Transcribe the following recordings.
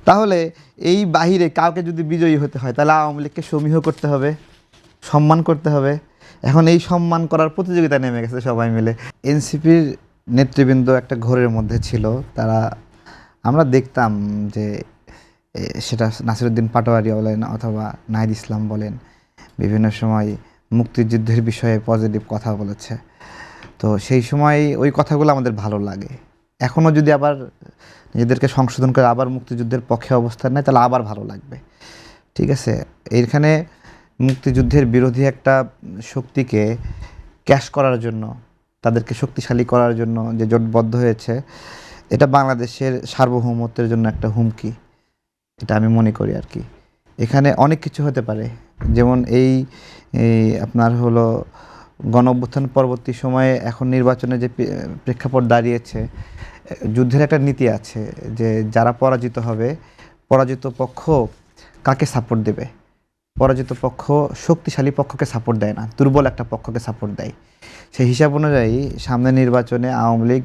তাহলে এই বাহিরে কাউকে যদি বিজয়ী হতে হয় তাহলে আওয়ামী লীগকে সমীহ করতে হবে, সম্মান করতে হবে। এখন এই সম্মান করার প্রতিযোগিতা নেমে গেছে সবাই মিলে। এনসিপির নেতৃবৃন্দ একটা ঘোরের মধ্যে ছিল। তারা, আমরা দেখতাম যে সেটা নাসিরুদ্দিন পাটোয়ারি বলেন অথবা নাহিদ ইসলাম বলেন, বিভিন্ন সময় মুক্তিযুদ্ধের বিষয়ে পজিটিভ কথা বলেছে। তো সেই সময় ওই কথাগুলো আমাদের ভালো লাগে। এখনও যদি আবার নিজেদেরকে সংশোধন করে আবার মুক্তিযুদ্ধের পক্ষে অবস্থান নেয় তাহলে আবার ভালো লাগবে। ঠিক আছে, এইখানে মুক্তিযুদ্ধের বিরোধী একটা শক্তিকে ক্যাশ করার জন্য, তাদেরকে শক্তিশালী করার জন্য যে জোটবদ্ধ হয়েছে, এটা বাংলাদেশের সার্বভৌমত্বের জন্য একটা হুমকি, এটা আমি মনে করি আর কি। এখানে অনেক কিছু হতে পারে, যেমন এই আপনার হলো গণঅভ্যুত্থান পরবর্তী সময়ে এখন নির্বাচনে যে প্রেক্ষাপট দাঁড়িয়েছে, যুদ্ধের একটা নীতি আছে যে যারা পরাজিত হবে, পরাজিত পক্ষ কাকে সাপোর্ট দেবে? পরাজিত পক্ষ শক্তিশালী পক্ষকে সাপোর্ট দেয় না, দুর্বল একটা পক্ষকে সাপোর্ট দেয়। সেই হিসাব অনুযায়ী সামনে নির্বাচনে আওয়ামী লীগ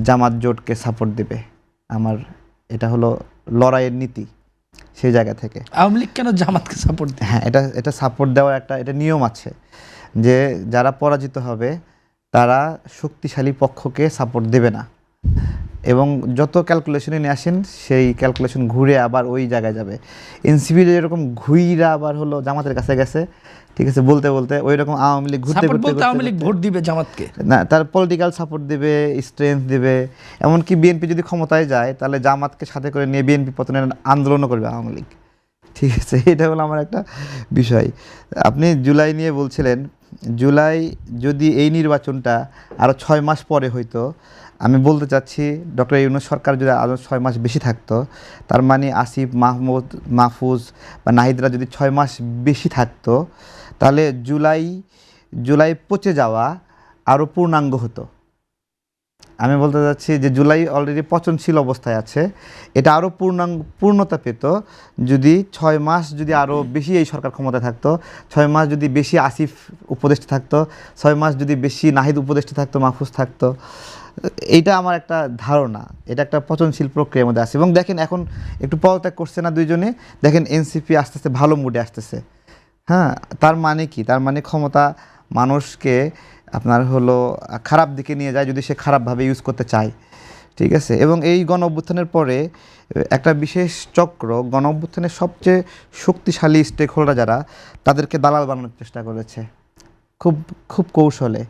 জামাত জোটকে সাপোর্ট দেবে। আমার এটা হলো লড়াইয়ের নীতি। সেই জায়গা থেকে আওয়ামী লীগ কেন জামাতকে সাপোর্ট দেয়? হ্যাঁ, এটা সাপোর্ট দেওয়ার একটা এটা নিয়ম আছে যে যারা পরাজিত হবে তারা শক্তিশালী পক্ষকে সাপোর্ট দেবে না, এবং যত ক্যালকুলেশনে নিয়ে আসেন সেই ক্যালকুলেশন ঘুরে আবার ওই জায়গায় যাবে। এনসিপির এরকম ঘুইরা আবার হলো জামাতের কাছে গেছে, ঠিক আছে, বলতে বলতে ওই রকম আওয়ামী লীগ ঘুরতে ঘুরতে আওয়ামী লীগ ভোট দিবে জামাতকে না, তার পলিটিক্যাল সাপোর্ট দেবে, স্ট্রেংথ দেবে। এমনকি বিএনপি যদি ক্ষমতায় যায় তাহলে জামাতকে সাথে করে নিয়ে বিএনপি পতনের আন্দোলনও করবে আওয়ামী লীগ। ঠিক আছে, এটা হলো আমার একটা বিষয়। আপনি জুলাই নিয়ে বলছিলেন, জুলাই যদি এই নির্বাচনটা আরও 6 মাস পরে হইতো, আমি বলতে চাচ্ছি ডক্টর ইউনূস সরকার যদি আরও 6 মাস বেশি থাকতো, তার মানে আসিফ, মাহমুদ, মাহফুজ বা নাহিদরা যদি 6 মাস বেশি থাকতো, তাহলে জুলাই পচে যাওয়া আরও পূর্ণাঙ্গ হতো। আমি বলতে চাচ্ছি যে জুলাই অলরেডি পচনশীল অবস্থায় আছে, এটা আরও পূর্ণতা পেত যদি 6 মাস যদি আরও বেশি এই সরকার ক্ষমতায় থাকতো, 6 মাস যদি বেশি আসিফ উপদেষ্টা থাকতো, 6 মাস যদি বেশি নাহিদ উপদেষ্টা থাকতো, মাহফুজ থাকতো। এইটা আমার একটা ধারণা, এটা একটা পচনশীল প্রক্রিয়ার মধ্যে আছে। এবং দেখেন এখন একটু পদত্যাগ করছে না দুইজনে, দেখেন এনসিপি আস্তে আস্তে ভালো মুডে আসতেছে। হ্যাঁ, তার মানে কি? তার মানে ক্ষমতা মানুষকে আপনার হলো খারাপ দিকে নিয়ে যায় যদি সে খারাপভাবে ইউজ করতে চায়। ঠিক আছে, এবং এই গণ অভ্যুত্থানের পরে একটা বিশেষ চক্র গণ অভ্যুত্থানের সবচেয়ে শক্তিশালী স্টেক হোল্ডার যারা, তাদেরকে দালাল বানানোর চেষ্টা করেছে খুব খুব কৌশলে।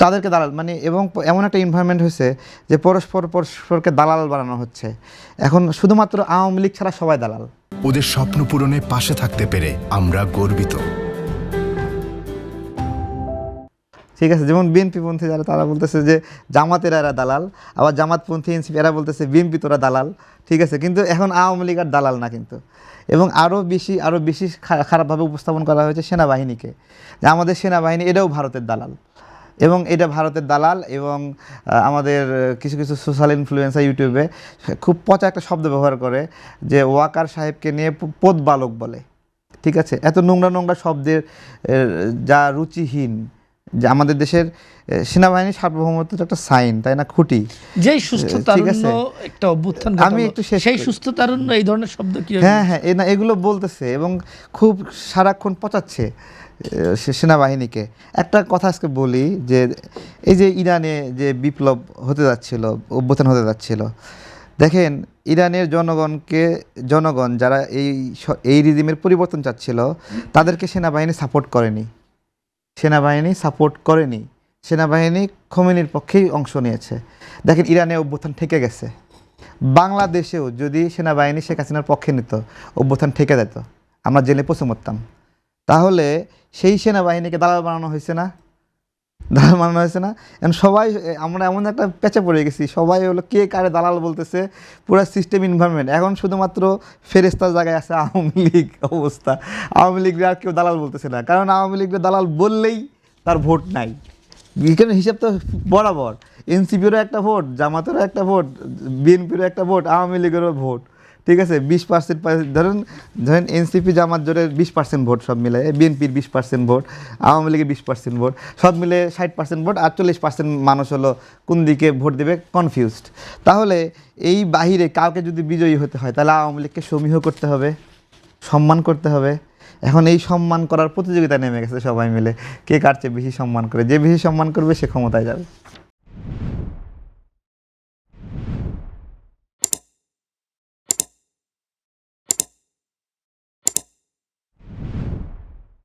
তাদেরকে দালাল মানে, এবং এমন একটা এনভায়রনমেন্ট হয়েছে যে পরস্পরকে দালাল বানানো হচ্ছে। এখন শুধুমাত্র আওয়ামী লীগ ছাড়া সবাই দালাল। ওদের স্বপ্ন পূরণে পাশে থাকতে পেরে আমরা গর্বিত। ঠিক আছে, যেমন বিএনপিপন্থী যারা তারা বলতেছে যে জামাতের এরা দালাল, আবার জামাতপন্থী এনসিপি এরা বলতেছে বিএনপি তোরা দালাল। ঠিক আছে, কিন্তু এখন আওয়ামী লীগ আর দালাল না কিন্তু। এবং আরও বেশি খারাপভাবে উপস্থাপন করা হয়েছে সেনাবাহিনীকে, যে আমাদের সেনাবাহিনী এটাও ভারতের দালাল, এবং এটা ভারতের দালাল। এবং আমাদের কিছু কিছু সোশ্যাল ইনফ্লুয়েন্সার ইউটিউবে খুব পচা একটা শব্দ ব্যবহার করে যে ওয়াকার সাহেবকে নিয়ে পদ বালক বলে। ঠিক আছে, এত নোংরা শব্দের যা রুচিহীন, যে আমাদের দেশের সেনাবাহিনী সার্বভৌমত্বের একটা সাইন, তাই না, খুঁটি। যেই সুস্থ তারুণ্য একটা অভ্যুত্থান, আমি একটু সেই সুস্থ তারুণ্য এই ধরনের শব্দ কি? হ্যাঁ, এগুলো বলতেছে এবং খুব সারাক্ষণ পচাচ্ছে সেনাবাহিনীকে। একটা কথা আজকে বলি যে এই যে ইরানে যে বিপ্লব হতে যাচ্ছিল, অভ্যুত্থান হতে যাচ্ছিল, দেখেন ইরানের জনগণ যারা এই রিজিমের পরিবর্তন চাচ্ছিল, তাদেরকে সেনাবাহিনী সাপোর্ট করেনি। সেনাবাহিনী খোমেনির পক্ষেই অংশ নিয়েছে। দেখেন ইরানে অভ্যুত্থান ঠেকে গেছে। বাংলাদেশেও যদি সেনাবাহিনী শেখ হাসিনার পক্ষে নিত, অভ্যুত্থান ঠেকে যেত, আমরা জেলে পৌঁছে মরতাম। তাহলে সেই সেনাবাহিনীকে দালাল বানানো হয়েছে না? এখন সবাই আমরা এমন একটা পেঁচে পড়ে গেছি, সবাই হলো কে কারে দালাল বলতেছে, পুরো সিস্টেম এনভায়রনমেন্ট। এখন শুধুমাত্র ফেরেস্তার জায়গায় আছে আওয়ামী লীগ অবস্থা। আওয়ামী লীগরা আর কেউ দালাল বলতেছে না, কারণ আওয়ামী লীগরা দালাল বললেই তার ভোট নাই। এখানে হিসাব তো বরাবর, এনসিপিরও একটা ভোট, জামাতেরও একটা ভোট, বিএনপিরও একটা ভোট, আওয়ামী লীগেরও ভোট। ঠিক আছে 20% ধরেন ধরেন এনসিপি জামাত জোটের 20% ভোট সব মিলে, বিএনপির 20% ভোট, আওয়ামী লীগের 20% ভোট, সব মিলে 60% ভোট, আর 40% মানুষ হলো কোন দিকে ভোট দেবে কনফিউজড। তাহলে এই বাহিরে কাউকে যদি বিজয়ী হতে হয় তাহলে আওয়ামী লীগকে সমীহ করতে হবে, সম্মান করতে হবে। এখন এই সম্মান করার প্রতিযোগিতা নেমে গেছে সবাই মিলে, কে কার চেয়ে বেশি সম্মান করে, যে বেশি সম্মান করবে সে ক্ষমতায় যাবে।